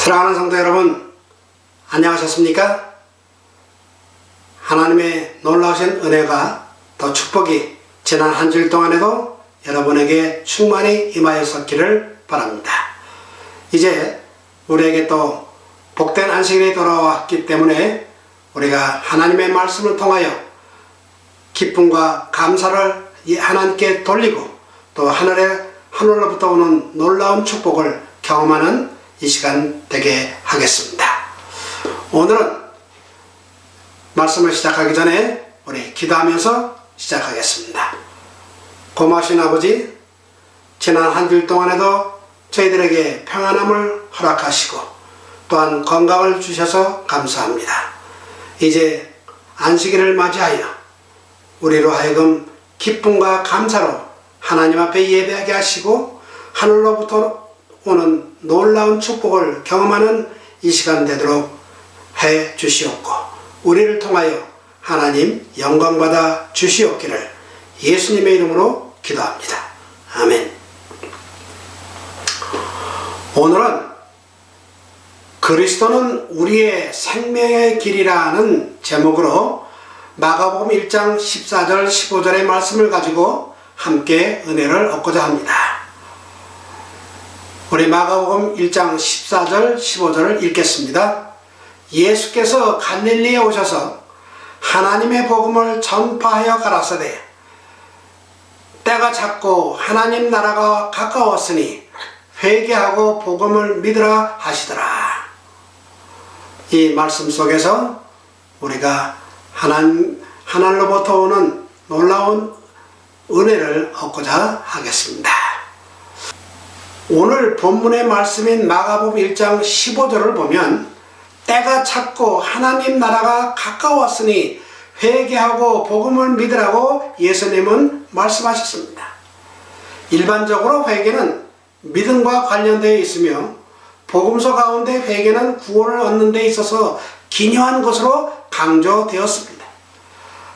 사랑하는 성도 여러분, 안녕하셨습니까? 하나님의 놀라우신 은혜가 또 축복이 지난 한 주일 동안에도 여러분에게 충만히 임하였었기를 바랍니다. 이제 우리에게 또 복된 안식일이 돌아왔기 때문에 우리가 하나님의 말씀을 통하여 기쁨과 감사를 하나님께 돌리고 또 하늘로부터 오는 놀라운 축복을 경험하는 이 시간 되게 하겠습니다. 오늘은 말씀을 시작하기 전에 우리 기도하면서 시작하겠습니다. 고마우신 아버지, 지난 한 주일 동안에도 저희들에게 평안함을 허락하시고 또한 건강을 주셔서 감사합니다. 이제 안식일을 맞이하여 우리로 하여금 기쁨과 감사로 하나님 앞에 예배하게 하시고 하늘로부터 오는 놀라운 축복을 경험하는 이 시간 되도록 해 주시옵고 우리를 통하여 하나님 영광받아 주시옵기를 예수님의 이름으로 기도합니다. 아멘. 오늘은 그리스도는 우리의 생명의 길이라는 제목으로 마가복음 1장 14절 15절의 말씀을 가지고 함께 은혜를 얻고자 합니다. 우리 마가복음 1장 14절 15절을 읽겠습니다. 예수께서 갈릴리에 오셔서 하나님의 복음을 전파하여 가라사대 때가 찼고 하나님 나라가 가까웠으니 회개하고 복음을 믿으라 하시더라. 이 말씀 속에서 우리가 하늘로부터 오는 놀라운 은혜를 얻고자 하겠습니다. 오늘 본문의 말씀인 마가복음 1장 15절을 보면 때가 찼고 하나님 나라가 가까웠으니 회개하고 복음을 믿으라고 예수님은 말씀하셨습니다. 일반적으로 회개는 믿음과 관련되어 있으며 복음서 가운데 회개는 구원을 얻는 데 있어서 기묘한 것으로 강조되었습니다.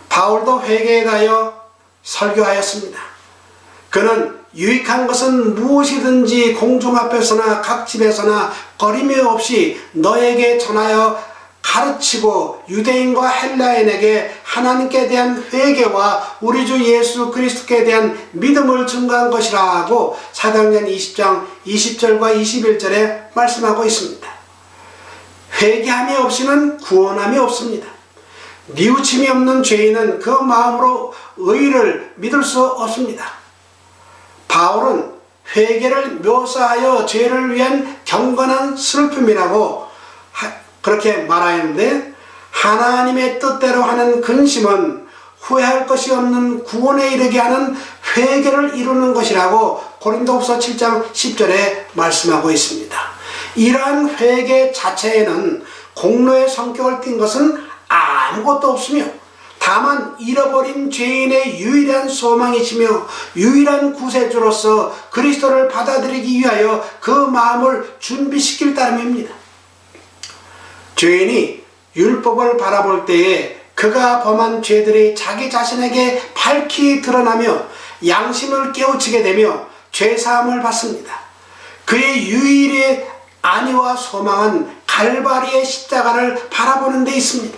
바울도 회개에 대하여 설교하였습니다. 그는 유익한 것은 무엇이든지 공중 앞에서나 각 집에서나 거리낌 없이 너에게 전하여 가르치고 유대인과 헬라인에게 하나님께 대한 회개와 우리 주 예수 그리스도께 대한 믿음을 증거한 것이라고 사도행전 20장 20절과 21절에 말씀하고 있습니다. 회개함이 없이는 구원함이 없습니다. 뉘우침이 없는 죄인은 그 마음으로 의를 믿을 수 없습니다. 바울은 회개를 묘사하여 죄를 위한 경건한 슬픔이라고 그렇게 말하였는데 하나님의 뜻대로 하는 근심은 후회할 것이 없는 구원에 이르게 하는 회개를 이루는 것이라고 고린도후서 7장 10절에 말씀하고 있습니다. 이러한 회개 자체에는 공로의 성격을 띈 것은 아무것도 없으며 다만 잃어버린 죄인의 유일한 소망이시며 유일한 구세주로서 그리스도를 받아들이기 위하여 그 마음을 준비시킬 따름입니다. 죄인이 율법을 바라볼 때에 그가 범한 죄들이 자기 자신에게 밝히 드러나며 양심을 깨우치게 되며 죄사함을 받습니다. 그의 유일의 안위와 소망은 갈바리의 십자가를 바라보는 데 있습니다.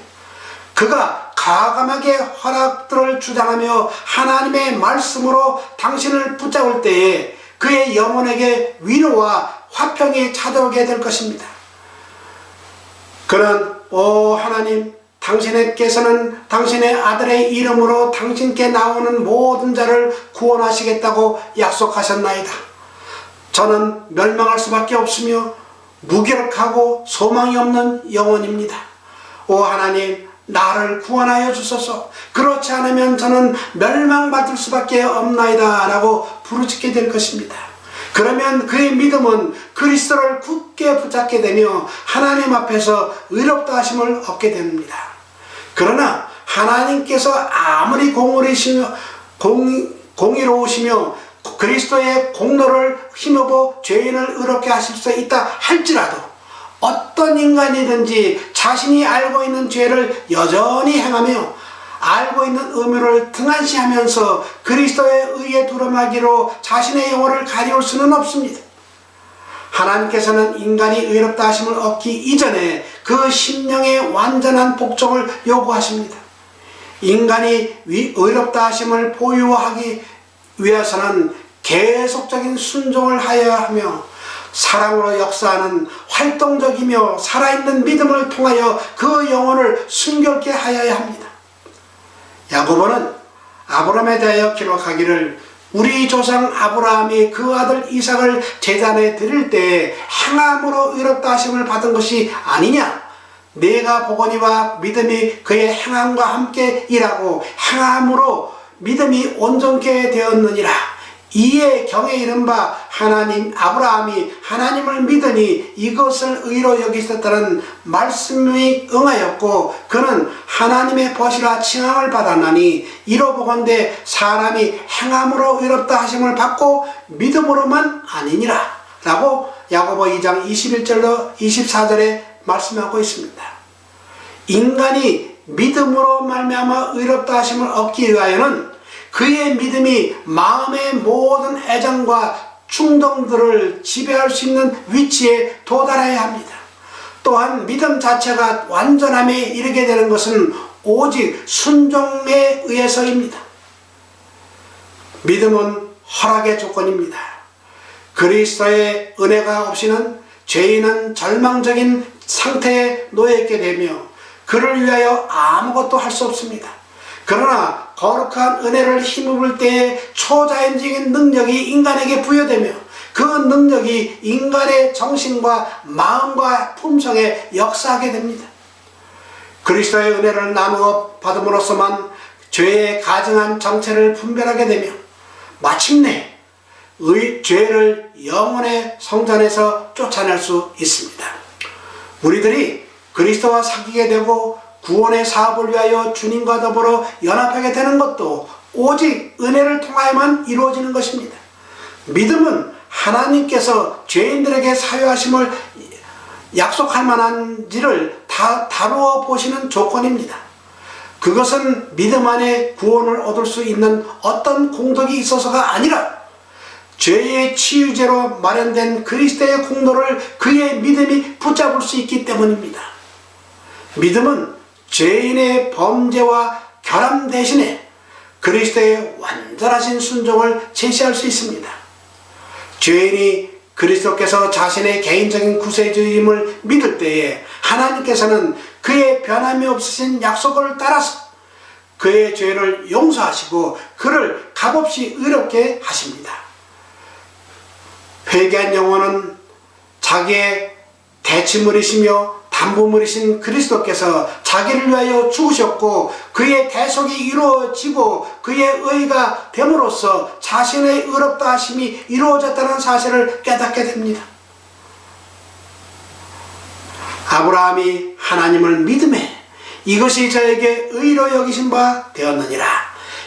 그가 과감하게 허락들을 주장하며 하나님의 말씀으로 당신을 붙잡을 때에 그의 영혼에게 위로와 화평이 찾아오게 될 것입니다. 그는 오 하나님, 당신께서는 당신의 아들의 이름으로 당신께 나오는 모든 자를 구원하시겠다고 약속하셨나이다. 저는 멸망할 수밖에 없으며 무기력하고 소망이 없는 영혼입니다. 오 하나님, 나를 구원하여 주소서. 그렇지 않으면 저는 멸망받을 수밖에 없나이다 라고 부르짖게 될 것입니다. 그러면 그의 믿음은 그리스도를 굳게 붙잡게 되며 하나님 앞에서 의롭다 하심을 얻게 됩니다. 그러나 하나님께서 아무리 공의로우시며 그리스도의 공로를 힘입어 죄인을 의롭게 하실 수 있다 할지라도 어떤 인간이든지 자신이 알고 있는 죄를 여전히 행하며 알고 있는 의무를 등한시하면서 그리스도의 의에 두름하기로 자신의 영혼을 가리울 수는 없습니다. 하나님께서는 인간이 의롭다 하심을 얻기 이전에 그 심령의 완전한 복종을 요구하십니다. 인간이 의롭다 하심을 보유하기 위해서는 계속적인 순종을 하여야 하며 사랑으로 역사하는 활동적이며 살아있는 믿음을 통하여 그 영혼을 순결케 하여야 합니다. 야고보는 아브라함에 대하여 기록하기를 우리 조상 아브라함이 그 아들 이삭을 제단에 드릴 때에 행함으로 의롭다 하심을 받은 것이 아니냐. 내가 보거니와 믿음이 그의 행함과 함께 일하고 행함으로 믿음이 온전케 되었느니라. 이에 경에 이른 바 아브라함이 하나님을 믿으니 이것을 의로 여기셨다는 말씀이 응하였고 그는 하나님의 벗이라 칭함을 받았나니 이로 보건대 사람이 행함으로 의롭다 하심을 받고 믿음으로만 아니니라 라고 야고보 2장 21절로 24절에 말씀하고 있습니다. 인간이 믿음으로 말미암아 의롭다 하심을 얻기 위하여는 그의 믿음이 마음의 모든 애정과 충동들을 지배할 수 있는 위치에 도달해야 합니다. 또한 믿음 자체가 완전함에 이르게 되는 것은 오직 순종에 의해서입니다. 믿음은 허락의 조건입니다. 그리스도의 은혜가 없이는 죄인은 절망적인 상태에 놓여있게 되며 그를 위하여 아무것도 할 수 없습니다. 그러나 거룩한 은혜를 힘입을 때에 초자연적인 능력이 인간에게 부여되며 그 능력이 인간의 정신과 마음과 품성에 역사하게 됩니다. 그리스도의 은혜를 나누어 받음으로써만 죄의 가증한 정체를 분별하게 되며 마침내 죄를 영혼의 성전에서 쫓아낼 수 있습니다. 우리들이 그리스도와 사귀게 되고 구원의 사업을 위하여 주님과 더불어 연합하게 되는 것도 오직 은혜를 통하여만 이루어지는 것입니다. 믿음은 하나님께서 죄인들에게 사유하심을 약속할 만한지를 다루어 보시는 조건입니다. 그것은 믿음 안에 구원을 얻을 수 있는 어떤 공덕이 있어서가 아니라 죄의 치유제로 마련된 그리스도의 공로를 그의 믿음이 붙잡을 수 있기 때문입니다. 믿음은 죄인의 범죄와 결함 대신에 그리스도의 완전하신 순종을 제시할 수 있습니다. 죄인이 그리스도께서 자신의 개인적인 구세주임을 믿을 때에 하나님께서는 그의 변함이 없으신 약속을 따라서 그의 죄를 용서하시고 그를 값없이 의롭게 하십니다. 회개한 영혼은 자기의 대치물이시며 담보물이신 그리스도께서 자기를 위하여 죽으셨고 그의 대속이 이루어지고 그의 의가 됨으로써 자신의 의롭다 하심이 이루어졌다는 사실을 깨닫게 됩니다. 아브라함이 하나님을 믿음에 이것이 저에게 의로 여기신 바 되었느니라.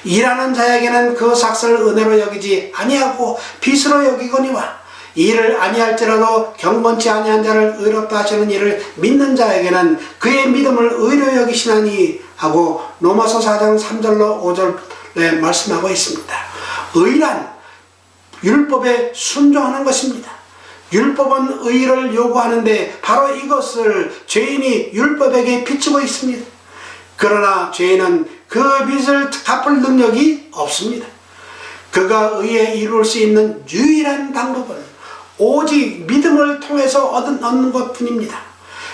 일하는 자에게는 그 삭슬을 은혜로 여기지 아니하고 빚으로 여기거니와 이를 아니할지라도 경건치 아니한 자를 의롭다 하시는 이를 믿는 자에게는 그의 믿음을 의로 여기시나니 하고 로마서 4장 3절로 5절에 말씀하고 있습니다. 의란 율법에 순종하는 것입니다. 율법은 의를 요구하는데 바로 이것을 죄인이 율법에게 비추고 있습니다. 그러나 죄인은 그 빚을 갚을 능력이 없습니다. 그가 의에 이룰 수 있는 유일한 방법은 오직 믿음을 통해서 얻는 것뿐입니다.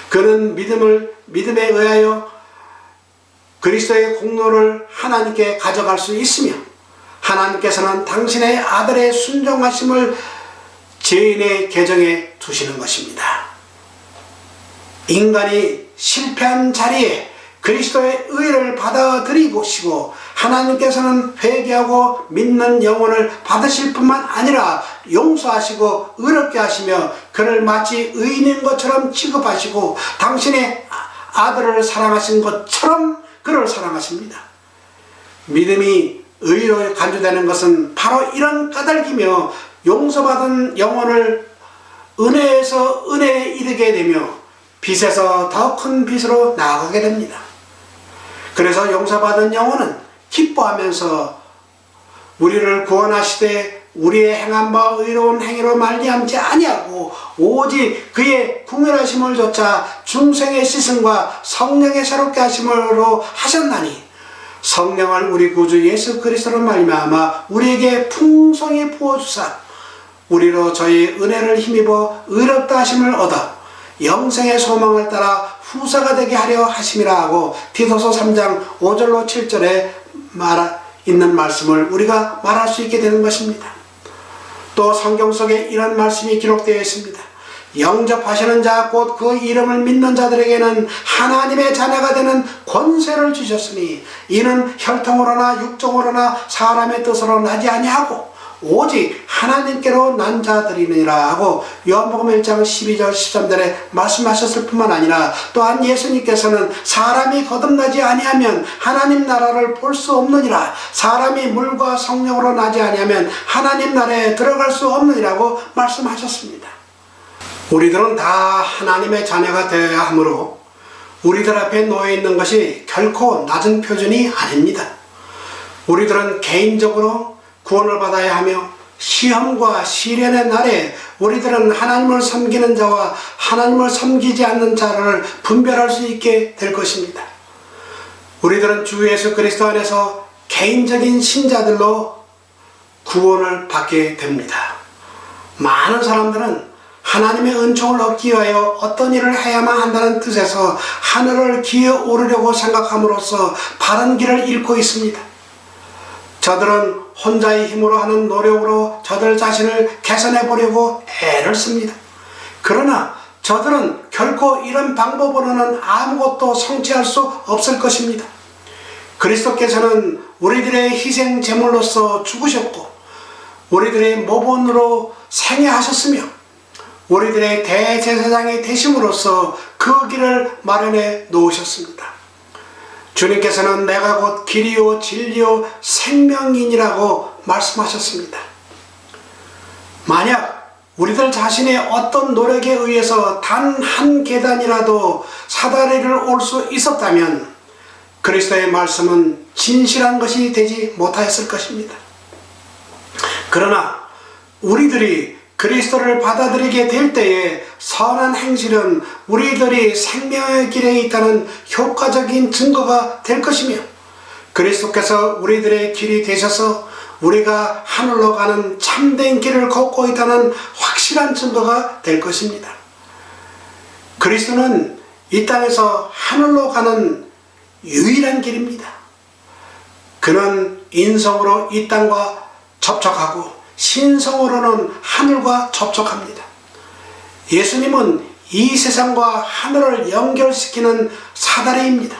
그는 믿음에 의하여 그리스도의 공로를 하나님께 가져갈 수 있으며 하나님께서는 당신의 아들의 순종하심을 죄인의 계정에 두시는 것입니다. 인간이 실패한 자리에 그리스도의 의를 받아들이시고 하나님께서는 회개하고 믿는 영혼을 받으실 뿐만 아니라 용서하시고 의롭게 하시며 그를 마치 의인인 것처럼 취급하시고 당신의 아들을 사랑하신 것처럼 그를 사랑하십니다. 믿음이 의로 간주되는 것은 바로 이런 까닭이며 용서받은 영혼을 은혜에서 은혜에 이르게 되며 빚에서 더 큰 빚으로 나아가게 됩니다. 그래서 용서받은 영혼은 기뻐하면서 우리를 구원하시되 우리의 행한 바 의로운 행위로 말미암지 아니하고 오직 그의 궁휼하심을 좇아 중생의 씻음과 성령의 새롭게 하심으로 하셨나니 성령을 우리 구주 예수 그리스도로 말미암아 우리에게 풍성히 부어주사 우리로 저희 은혜를 힘입어 의롭다 하심을 얻어 영생의 소망을 따라 후사가 되게 하려 하심이라 하고 디도서 3장 5절로 7절에 있는 말씀을 우리가 말할 수 있게 되는 것입니다. 또 성경 속에 이런 말씀이 기록되어 있습니다. 영접하시는 자 곧 그 이름을 믿는 자들에게는 하나님의 자녀가 되는 권세를 주셨으니 이는 혈통으로나 육정으로나 사람의 뜻으로 나지 아니하고 오직 하나님께로 난 자들이니라 하고 요한복음 1장 12절 13절에 말씀하셨을 뿐만 아니라 또한 예수님께서는 사람이 거듭나지 아니하면 하나님 나라를 볼 수 없느니라 사람이 물과 성령으로 나지 아니하면 하나님 나라에 들어갈 수 없느니라고 말씀하셨습니다. 우리들은 다 하나님의 자녀가 되어야 하므로 우리들 앞에 놓여 있는 것이 결코 낮은 표준이 아닙니다. 우리들은 개인적으로 구원을 받아야 하며 시험과 시련의 날에 우리들은 하나님을 섬기는 자와 하나님을 섬기지 않는 자를 분별할 수 있게 될 것입니다. 우리들은 주 예수 그리스도 안에서 개인적인 신자들로 구원을 받게 됩니다. 많은 사람들은 하나님의 은총을 얻기 위하여 어떤 일을 해야만 한다는 뜻에서 하늘을 기어 오르려고 생각함으로써 바른 길을 잃고 있습니다. 저들은 혼자의 힘으로 하는 노력으로 저들 자신을 개선해 보려고 애를 씁니다. 그러나 저들은 결코 이런 방법으로는 아무것도 성취할 수 없을 것입니다. 그리스도께서는 우리들의 희생 제물로서 죽으셨고 우리들의 모본으로 생애하셨으며 우리들의 대제사장이 되심으로써 그 길을 마련해 놓으셨습니다. 주님께서는 내가 곧 길이요 진리요 생명이니라고 말씀하셨습니다. 만약 우리들 자신의 어떤 노력에 의해서 단 한 계단이라도 사다리를 올 수 있었다면 그리스도의 말씀은 진실한 것이 되지 못하였을 것입니다. 그러나 우리들이 그리스도를 받아들이게 될 때에 선한 행실은 우리들이 생명의 길에 있다는 효과적인 증거가 될 것이며 그리스도께서 우리들의 길이 되셔서 우리가 하늘로 가는 참된 길을 걷고 있다는 확실한 증거가 될 것입니다. 그리스도는 이 땅에서 하늘로 가는 유일한 길입니다. 그는 인성으로 이 땅과 접촉하고 신성으로는 하늘과 접촉합니다. 예수님은 이 세상과 하늘을 연결시키는 사다리입니다.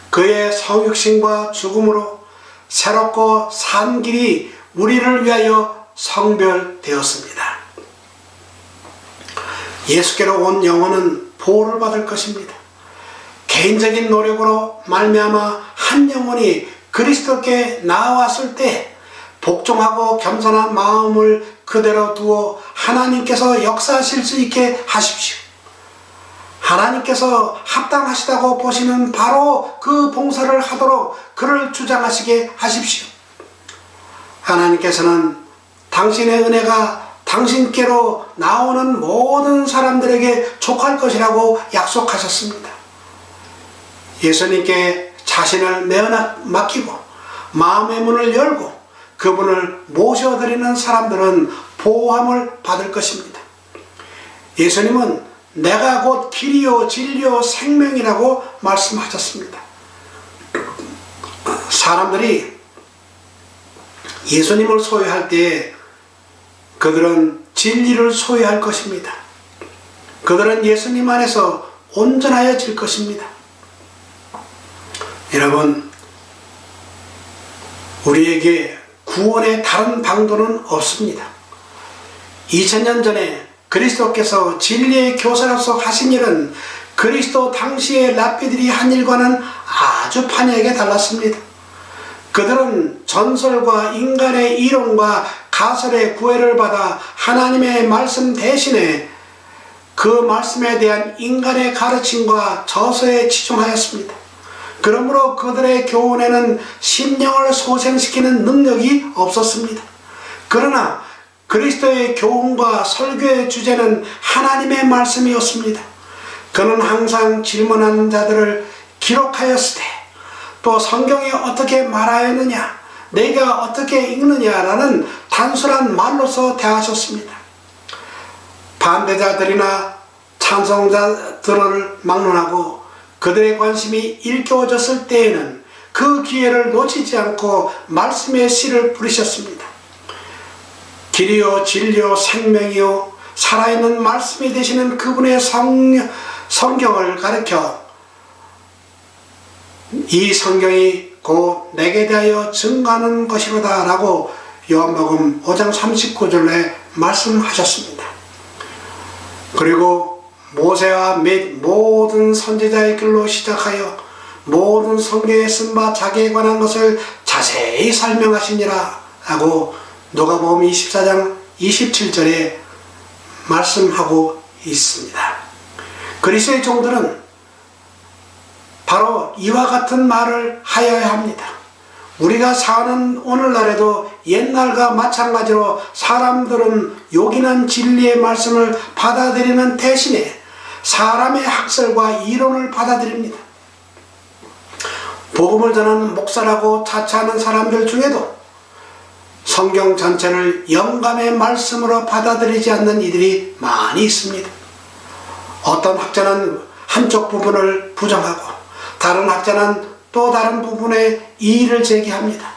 그의 성육신과 죽음으로 새롭고 산 길이 우리를 위하여 성별되었습니다. 예수께로 온 영혼은 보호를 받을 것입니다. 개인적인 노력으로 말미암아 한 영혼이 그리스도께 나아왔을 때 복종하고 겸손한 마음을 그대로 두어 하나님께서 역사하실 수 있게 하십시오. 하나님께서 합당하시다고 보시는 바로 그 봉사를 하도록 그를 주장하시게 하십시오. 하나님께서는 당신의 은혜가 당신께로 나오는 모든 사람들에게 족할 것이라고 약속하셨습니다. 예수님께 자신을 맡기고 마음의 문을 열고 그분을 모셔드리는 사람들은 보호함을 받을 것입니다. 예수님은 내가 곧 길이요 진리요 생명이라고 말씀하셨습니다. 사람들이 예수님을 소유할 때에 그들은 진리를 소유할 것입니다. 그들은 예수님 안에서 온전하여질 것입니다. 여러분, 우리에게 구원의 다른 방도는 없습니다. 2000년 전에 그리스도께서 진리의 교사로서 하신 일은 그리스도 당시의 랍비들이 한 일과는 아주 판이하게 달랐습니다. 그들은 전설과 인간의 이론과 가설의 구애를 받아 하나님의 말씀 대신에 그 말씀에 대한 인간의 가르침과 저서에 치중하였습니다. 그러므로 그들의 교훈에는 심령을 소생시키는 능력이 없었습니다. 그러나 그리스도의 교훈과 설교의 주제는 하나님의 말씀이었습니다. 그는 항상 질문하는 자들을 기록하였으되 또 성경이 어떻게 말하였느냐, 내가 어떻게 읽느냐라는 단순한 말로서 대하셨습니다. 반대자들이나 찬성자들을 막론하고 그들의 관심이 일깨워졌을 때에는 그 기회를 놓치지 않고 말씀의 씨를 부르셨습니다. 길이요 진리요 생명이요 살아있는 말씀이 되시는 그분의 성경을 가르쳐 이 성경이 곧 내게 대하여 증거하는 것이로다 라고 요한복음 5장 39절에 말씀하셨습니다. 그리고 모세와 및 모든 선지자의 글로 시작하여 모든 성경에 쓴 바 자기에 관한 것을 자세히 설명하시니라 라고 누가복음 24장 27절에 말씀하고 있습니다. 그리스도의 종들은 바로 이와 같은 말을 하여야 합니다. 우리가 사는 오늘날에도 옛날과 마찬가지로 사람들은 요긴한 진리의 말씀을 받아들이는 대신에 사람의 학설과 이론을 받아들입니다. 복음을 전하는 목사라고 자처하는 사람들 중에도 성경 전체를 영감의 말씀으로 받아들이지 않는 이들이 많이 있습니다. 어떤 학자는 한쪽 부분을 부정하고 다른 학자는 또 다른 부분에 이의를 제기합니다.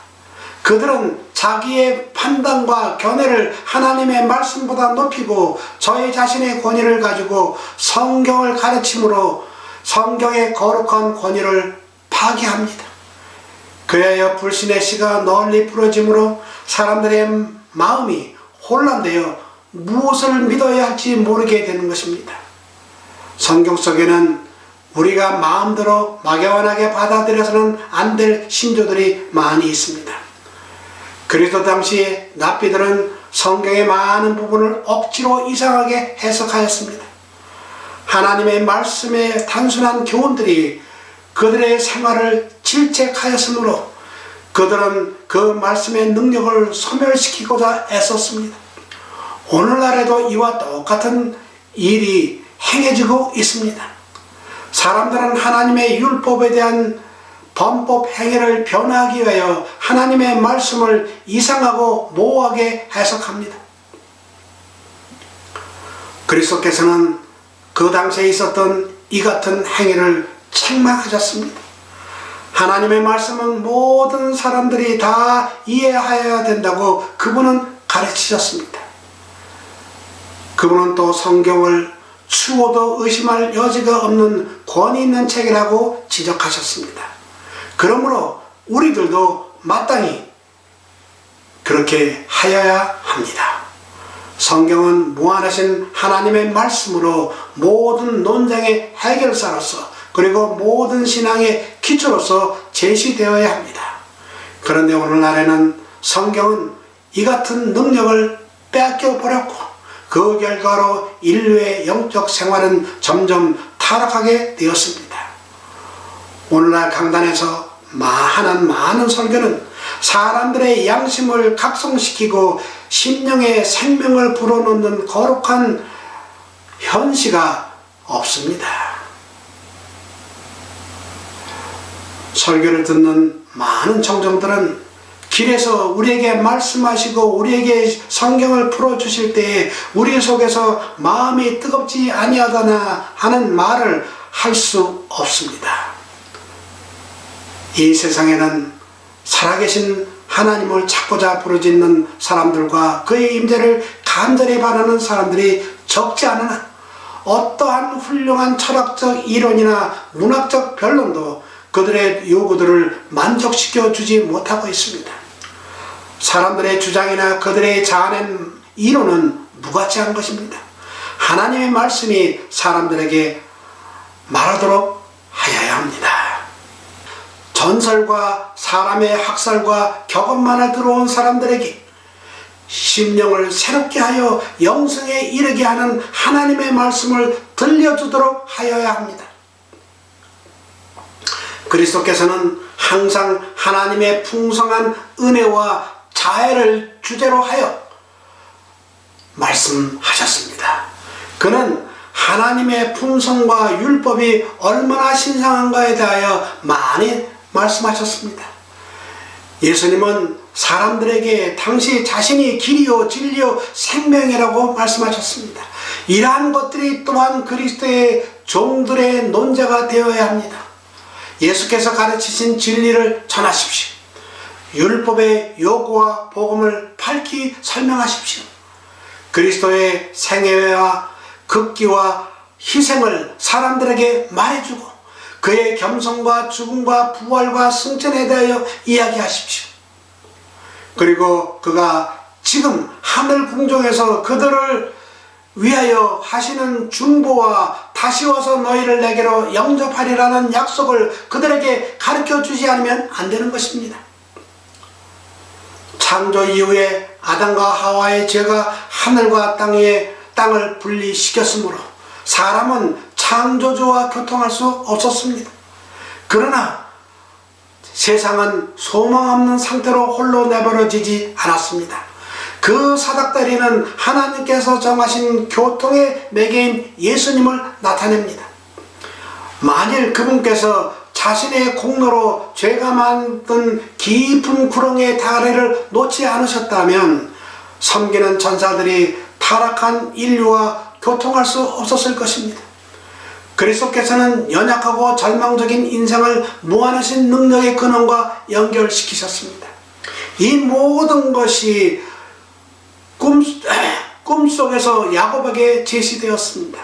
그들은 자기의 판단과 견해를 하나님의 말씀보다 높이고 저희 자신의 권위를 가지고 성경을 가르침으로 성경의 거룩한 권위를 파괴합니다. 그리하여 불신의 씨가 널리 부러짐으로 사람들의 마음이 혼란되어 무엇을 믿어야 할지 모르게 되는 것입니다. 성경 속에는 우리가 마음대로 막연하게 받아들여서는 안 될 신조들이 많이 있습니다. 그리스도 당시에 랍비들은 성경의 많은 부분을 억지로 이상하게 해석하였습니다. 하나님의 말씀의 단순한 교훈들이 그들의 생활을 질책하였으므로 그들은 그 말씀의 능력을 소멸시키고자 애썼습니다. 오늘날에도 이와 똑같은 일이 행해지고 있습니다. 사람들은 하나님의 율법에 대한 범법 행위를 변화하기 위하여 하나님의 말씀을 이상하고 모호하게 해석합니다. 그리스도께서는 그 당시에 있었던 이 같은 행위를 책망하셨습니다. 하나님의 말씀은 모든 사람들이 다 이해하여야 된다고 그분은 가르치셨습니다. 그분은 또 성경을 추호도 의심할 여지가 없는 권위 있는 책이라고 지적하셨습니다. 그러므로 우리들도 마땅히 그렇게 하여야 합니다. 성경은 무한하신 하나님의 말씀으로 모든 논쟁의 해결사로서 그리고 모든 신앙의 기초로서 제시되어야 합니다. 그런데 오늘날에는 성경은 이 같은 능력을 빼앗겨 버렸고 그 결과로 인류의 영적 생활은 점점 타락하게 되었습니다. 오늘날 강단에서 하는 많은 설교는 사람들의 양심을 각성시키고 심령의 생명을 불어넣는 거룩한 현시가 없습니다. 설교를 듣는 많은 청중들은 길에서 우리에게 말씀하시고 우리에게 성경을 풀어주실 때에 우리 속에서 마음이 뜨겁지 아니하다나 하는 말을 할 수 없습니다. 이 세상에는 살아계신 하나님을 찾고자 부르짖는 사람들과 그의 임재를 간절히 바라는 사람들이 적지 않으나 어떠한 훌륭한 철학적 이론이나 문학적 변론도 그들의 요구들을 만족시켜 주지 못하고 있습니다. 사람들의 주장이나 그들의 자아낸 이론은 무가치한 것입니다. 하나님의 말씀이 사람들에게 말하도록 하여야 합니다. 전설과 사람의 학설과 경험만을 들어온 사람들에게 심령을 새롭게 하여 영생에 이르게 하는 하나님의 말씀을 들려주도록 하여야 합니다. 그리스도께서는 항상 하나님의 풍성한 은혜와 자애를 주제로 하여 말씀하셨습니다. 그는 하나님의 품성과 율법이 얼마나 신성한가에 대하여 많이 말씀하셨습니다. 예수님은 사람들에게 당시 자신이 길이요 진리요 생명이라고 말씀하셨습니다. 이러한 것들이 또한 그리스도의 종들의 논자가 되어야 합니다. 예수께서 가르치신 진리를 전하십시오. 율법의 요구와 복음을 밝히 설명하십시오. 그리스도의 생애와 극기와 희생을 사람들에게 말해주고 그의 겸손과 죽음과 부활과 승천에 대하여 이야기하십시오. 그리고 그가 지금 하늘 궁정에서 그들을 위하여 하시는 중보와 다시 와서 너희를 내게로 영접하리라는 약속을 그들에게 가르쳐 주지 않으면 안 되는 것입니다. 창조 이후에 아담과 하와의 죄가 하늘과 땅을 분리시켰으므로 사람은 창조주와 교통할 수 없었습니다. 그러나 세상은 소망 없는 상태로 홀로 내버려지지 않았습니다. 그 사닥다리는 하나님께서 정하신 교통의 매개인 예수님을 나타냅니다. 만일 그분께서 자신의 공로로 죄가 만든 깊은 구렁의 다리를 놓지 않으셨다면 섬기는 천사들이 타락한 인류와 교통할 수 없었을 것입니다. 그리스도께서는 연약하고 절망적인 인생을 무한하신 능력의 근원과 연결시키셨습니다. 이 모든 것이 꿈속에서 야곱에게 제시되었습니다.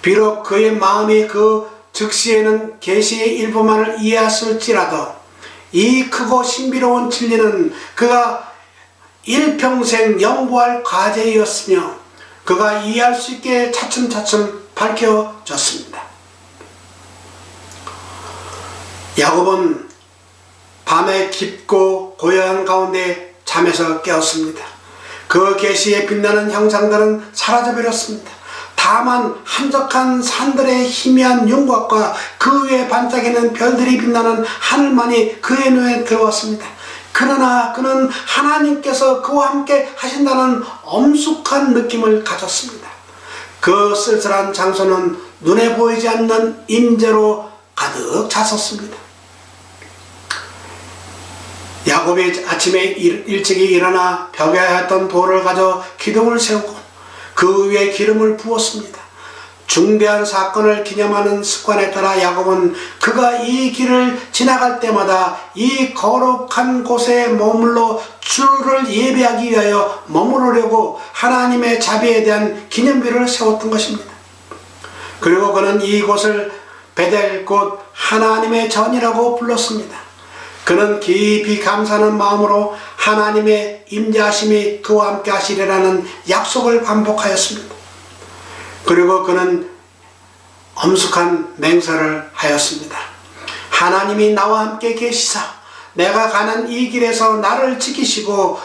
비록 그의 마음이 그 즉시에는 계시의 일부만을 이해했을지라도 이 크고 신비로운 진리는 그가 일평생 연구할 과제였으며 그가 이해할 수 있게 차츰차츰 밝혀졌습니다. 야곱은 밤에 깊고 고요한 가운데 잠에서 깨었습니다. 그 계시에 빛나는 형상들은 사라져버렸습니다. 다만 한적한 산들의 희미한 윤곽과 그 위에 반짝이는 별들이 빛나는 하늘만이 그의 눈에 들어왔습니다. 그러나 그는 하나님께서 그와 함께 하신다는 엄숙한 느낌을 가졌습니다. 그 쓸쓸한 장소는 눈에 보이지 않는 임재로 가득 찼었습니다. 야곱이 아침에 일찍이 일어나 벽에 했던 돌을 가져 기둥을 세우고 그 위에 기름을 부었습니다. 중대한 사건을 기념하는 습관에 따라 야곱은 그가 이 길을 지나갈 때마다 이 거룩한 곳에 머물러 주를 예배하기 위하여 머무르려고 하나님의 자비에 대한 기념비를 세웠던 것입니다. 그리고 그는 이곳을 베델 곧 하나님의 전이라고 불렀습니다. 그는 깊이 감사하는 마음으로 하나님의 임재하심이 그와 함께 하시리라는 약속을 반복하였습니다. 그리고 그는 엄숙한 맹세를 하였습니다. 하나님이 나와 함께 계시사 내가 가는 이 길에서 나를 지키시고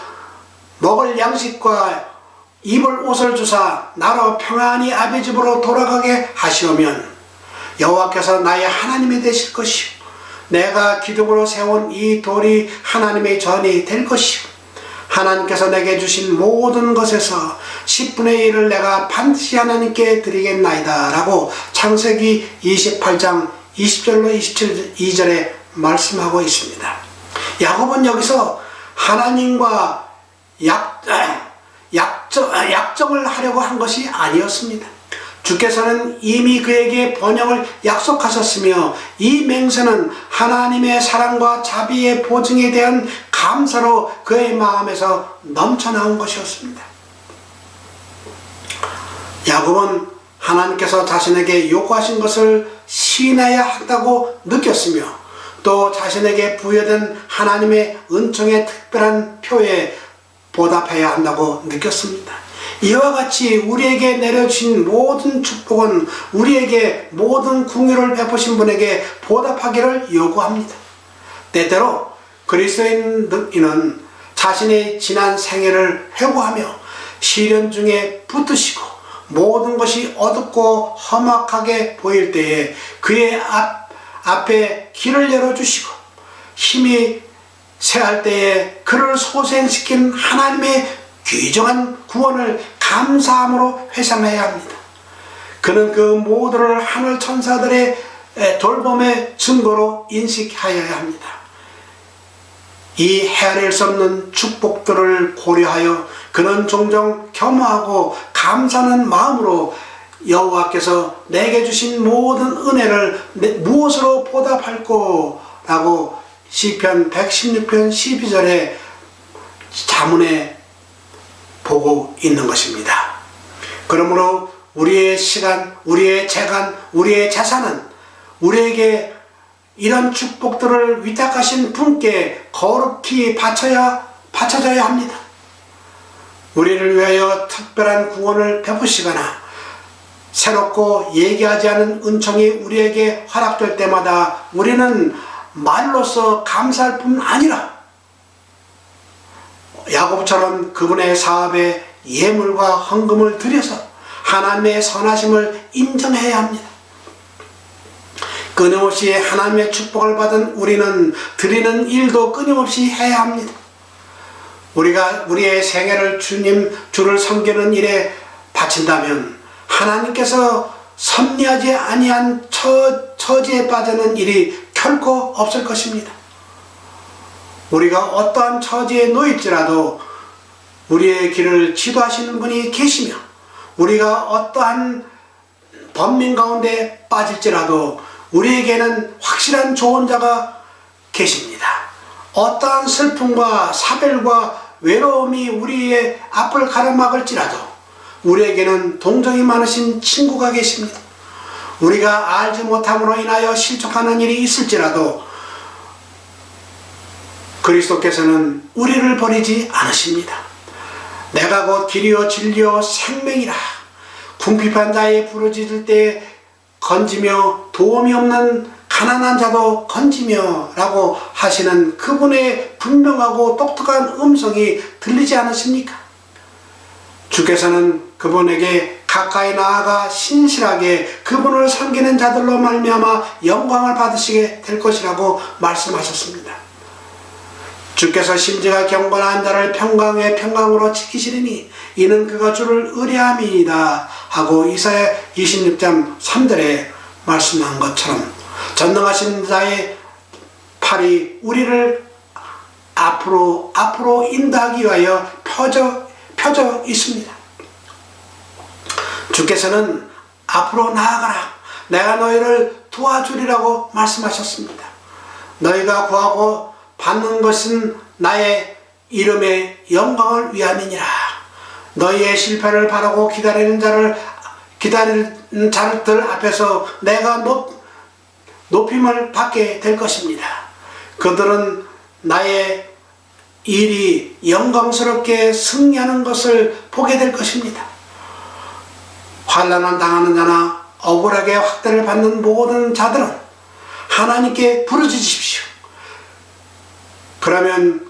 먹을 양식과 입을 옷을 주사 나로 평안히 아비 집으로 돌아가게 하시오면 여호와께서 나의 하나님이 되실 것이요 내가 기둥으로 세운 이 돌이 하나님의 전이 될 것이요 하나님께서 내게 주신 모든 것에서 10분의 1을 내가 반드시 하나님께 드리겠나이다 라고 창세기 28장 20절로 22절에 말씀하고 있습니다. 야곱은 여기서 하나님과 약정을 하려고 한 것이 아니었습니다. 주께서는 이미 그에게 번영을 약속하셨으며 이 맹세는 하나님의 사랑과 자비의 보증에 대한 감사로 그의 마음에서 넘쳐나온 것이었습니다. 야곱은 하나님께서 자신에게 요구하신 것을 시인해야 한다고 느꼈으며 또 자신에게 부여된 하나님의 은총의 특별한 표에 보답해야 한다고 느꼈습니다. 이와 같이 우리에게 내려주신 모든 축복은 우리에게 모든 긍휼을 베푸신 분에게 보답하기를 요구합니다. 때때로 그리스도인은 자신의 지난 생애를 회고하며 시련 중에 붙드시고 모든 것이 어둡고 험악하게 보일 때에 그의 앞에 길을 열어주시고 힘이 쇠할 때에 그를 소생시킨 하나님의 귀중한 구원을 감사함으로 회상해야 합니다. 그는 그 모두를 하늘 천사들의 돌봄의 증거로 인식하여야 합니다. 이 헤아릴 수 없는 축복들을 고려하여 그는 종종 겸허하고 감사하는 마음으로 여호와께서 내게 주신 모든 은혜를 무엇으로 보답할꼬? 라고 시편 116편 12절에 자문에 보고 있는 것입니다. 그러므로 우리의 시간, 우리의 재간, 우리의 재산은 우리에게 이런 축복들을 위탁하신 분께 거룩히 바쳐져야 합니다. 우리를 위하여 특별한 구원을 베푸시거나 새롭고 얘기하지 않은 은총이 우리에게 허락될 때마다 우리는 말로써 감사할 뿐 아니라 야곱처럼 그분의 사업에 예물과 헌금을 드려서 하나님의 선하심을 인정해야 합니다. 끊임없이 하나님의 축복을 받은 우리는 드리는 일도 끊임없이 해야 합니다. 우리가 우리의 생애를 주를 섬기는 일에 바친다면 하나님께서 섭리하지 아니한 처지에 빠지는 일이 결코 없을 것입니다. 우리가 어떠한 처지에 놓일지라도 우리의 길을 지도하시는 분이 계시며 우리가 어떠한 번민 가운데 빠질지라도 우리에게는 확실한 조언자가 계십니다. 어떠한 슬픔과 사별과 외로움이 우리의 앞을 가로막을지라도 우리에게는 동정이 많으신 친구가 계십니다. 우리가 알지 못함으로 인하여 실족하는 일이 있을지라도 그리스도께서는 우리를 버리지 않으십니다. 내가 곧 길이요 진리요 생명이라. 궁핍한 자의 부르짖을 때 건지며 도움이 없는 가난한 자도 건지며 라고 하시는 그분의 분명하고 똑똑한 음성이 들리지 않으십니까? 주께서는 그분에게 가까이 나아가 신실하게 그분을 섬기는 자들로 말미암아 영광을 받으시게 될 것이라고 말씀하셨습니다. 주께서 심지가 경건한 자를 평강의 평강으로 지키시리니 이는 그가 주를 의뢰함이니이다 하고 이사야 26장 3절에 말씀한 것처럼 전능하신 자의 팔이 우리를 앞으로 인도하기 위하여 펴져 있습니다. 주께서는 앞으로 나아가라. 내가 너희를 도와주리라고 말씀하셨습니다. 너희가 구하고 받는 것은 나의 이름의 영광을 위함이니라. 너희의 실패를 바라고 기다리는 자들 앞에서 내가 높임을 받게 될 것입니다. 그들은 나의 일이 영광스럽게 승리하는 것을 보게 될 것입니다. 환난을 당하는 자나 억울하게 학대를 받는 모든 자들은 하나님께 부르짖으십시오. 그러면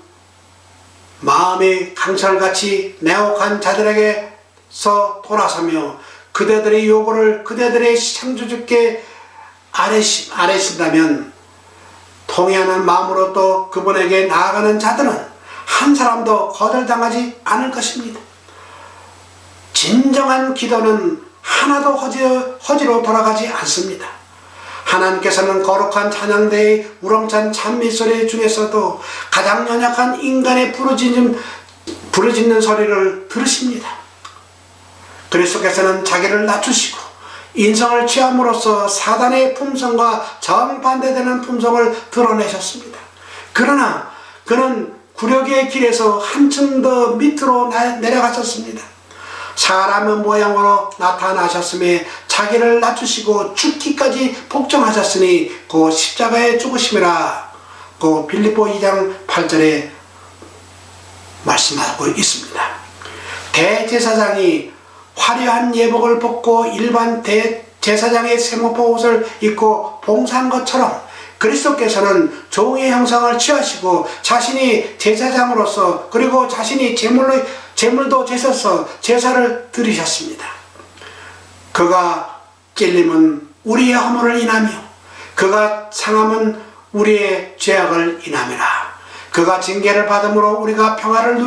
마음이 강철같이 내혹한 자들에게서 돌아서며 그대들의 요구를 그대들의 창조주께 아뢰신다면 통회하는 마음으로 또 그분에게 나아가는 자들은 한 사람도 거절당하지 않을 것입니다. 진정한 기도는 하나도 허지로 돌아가지 않습니다. 하나님께서는 거룩한 찬양대의 우렁찬 찬미소리 중에서도 가장 연약한 인간의 부르짖는 소리를 들으십니다. 그리스도께서는 자기를 낮추시고 인성을 취함으로써 사단의 품성과 정반대되는 품성을 드러내셨습니다. 그러나 그는 굴욕의 길에서 한층 더 밑으로 내려가셨습니다. 사람의 모양으로 나타나셨음에 자기를 낮추시고 죽기까지 복종하셨으니 그 십자가의 죽으심이라 그 빌립보 2장 8절에 말씀하고 있습니다. 대제사장이 화려한 예복을 벗고 일반 대제사장의 세모포 옷을 입고 봉사한 것처럼 그리스도께서는 종의 형상을 취하시고 자신이 제사장으로서 그리고 자신이 제물도 제사서 제사를 드리셨습니다. 그가 찔림은 우리의 허물을 인하며 그가 상함은 우리의 죄악을 인함이라. 그가 징계를 받음으로 우리가 평화를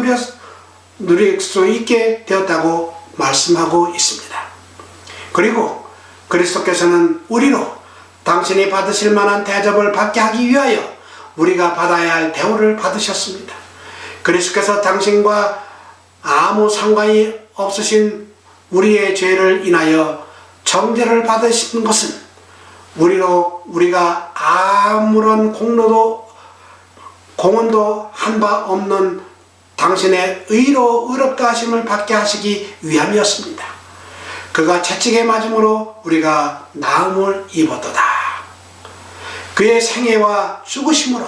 누릴 수 있게 되었다고 말씀하고 있습니다. 그리고 그리스도께서는 우리로 당신이 받으실 만한 대접을 받게 하기 위하여 우리가 받아야 할 대우를 받으셨습니다. 그리스도께서 당신과 아무 상관이 없으신 우리의 죄를 인하여 정죄를 받으신 것은 우리가 아무런 공헌도 한 바 없는 당신의 의롭다 하심을 받게 하시기 위함이었습니다. 그가 채찍에 맞음으로 우리가 나음을 입었도다. 그의 생애와 죽으심으로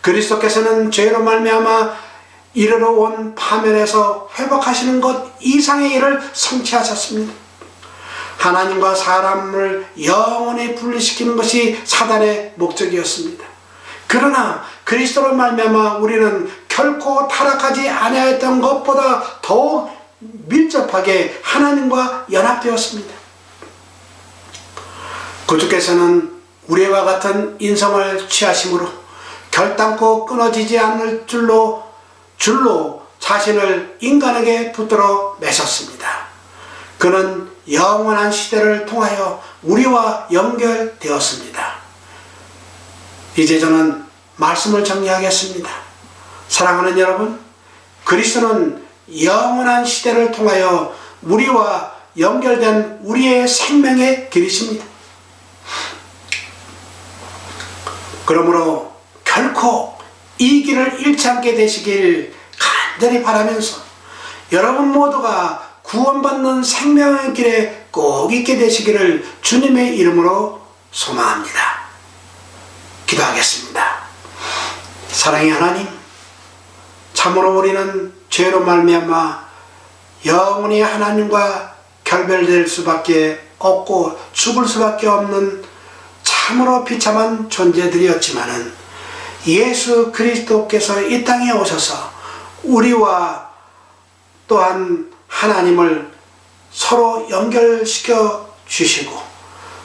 그리스도께서는 죄로 말미암아 이르러 온 파멸에서 회복하시는 것 이상의 일을 성취하셨습니다. 하나님과 사람을 영원히 분리시키는 것이 사단의 목적이었습니다. 그러나 그리스도로 말미암아 우리는 결코 타락하지 아니하였던 것보다 더욱 밀접하게 하나님과 연합되었습니다. 구주께서는 우리와 같은 인성을 취하심으로 결단코 끊어지지 않을 줄로 자신을 인간에게 붙들어 매셨습니다. 그는 영원한 시대를 통하여 우리와 연결되었습니다. 이제 저는 말씀을 정리하겠습니다. 사랑하는 여러분, 그리스도는 영원한 시대를 통하여 우리와 연결된 우리의 생명의 길이십니다. 그러므로 결코 이 길을 잃지 않게 되시길 간절히 바라면서 여러분 모두가 구원받는 생명의 길에 꼭 있게 되시기를 주님의 이름으로 소망합니다. 기도하겠습니다. 사랑의 하나님, 참으로 우리는 죄로 말미암아 영원히 하나님과 결별될 수밖에 없고 죽을 수밖에 없는 참으로 비참한 존재들이었지만은 예수 그리스도께서 이 땅에 오셔서 우리와 또한 하나님을 서로 연결시켜 주시고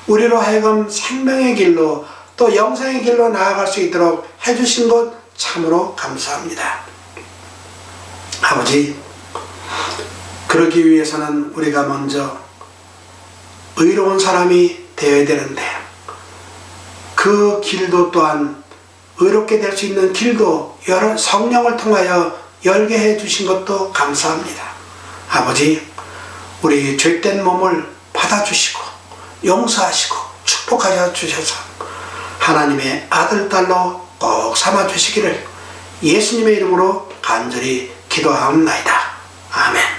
우리로 하여금 생명의 길로 또 영생의 길로 나아갈 수 있도록 해주신 것 참으로 감사합니다. 아버지, 그러기 위해서는 우리가 먼저 의로운 사람이 되어야 되는데 그 길도 또한 의롭게 될 수 있는 길도 성령을 통하여 열게 해 주신 것도 감사합니다. 아버지, 우리 죄된 몸을 받아주시고 용서하시고 축복하여 주셔서 하나님의 아들, 딸로 꼭 삼아 주시기를 예수님의 이름으로 간절히 기도하옵나이다. 아멘.